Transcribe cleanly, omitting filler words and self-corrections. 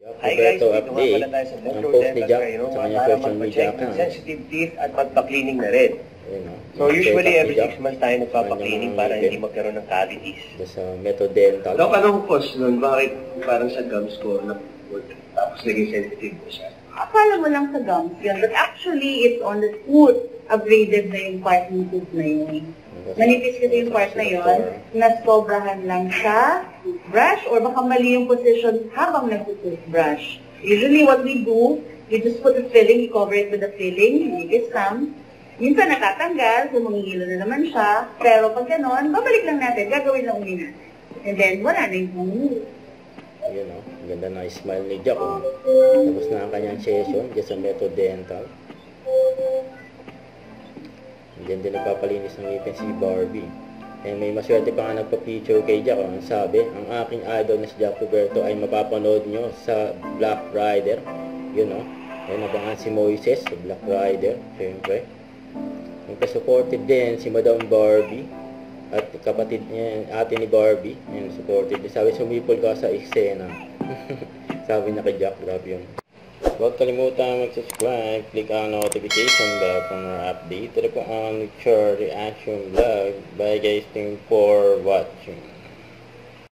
Hi guys, Roberto dito nga update. pala tayo sa Ang Metro post ni Dental Jack Care, sa kanyang para social media magpa-check ng account. sensitive teeth at magpa-cleaning na rin. Ayun, no? So usually every Jack, 6 months tayo nagpapa-cleaning para hindi magkaroon ng cavities. sa Metro Dental. Dok, anong cause nun? Bakit parang sa gums ko tapos naging sensitive ko siya? Akala mo lang sa gums yun, but actually it's on the tooth. Abraded na yung part ng tooth na yun. Manipis kasi yung part na yun, nasobrahan lang sa toothbrush or baka mali yung position habang nag-toothbrush. Usually what we do, you just put the filling, you cover it with the filling, make it some. Minsan natatanggal, humihilo na naman siya, pero pag gano'n, babalik lang natin, gagawin lang uli natin. And then wala na yung humihilo. Ayun, no? Ganda na smile ni Jack. Oh. Tapos na ang kanyang session dyan sa Metro Dental. Diyan din nagpapalinis ng ngipin si Barbie. And may maswerte pa nga nagpa-picture kay Jack. Ang sabi, ang aking idol na si Jack Roberto ay mapapanood nyo sa Black Rider. Yun, no? Ayun, nabangan si Moises sa Black Rider. Siyempre. Nagpa-supported din si Madam Barbie. At kapatid niya, ate ni Barbie. Ayun, supported din. Sabi, sumipol ka sa eksena. Sabi na kay Jack, grabe yun. Huwag kalimutan mag-subscribe, click ang notification bell for more update. Ito po ang Cherry Reaction Vlog. Bye guys, thank you for watching.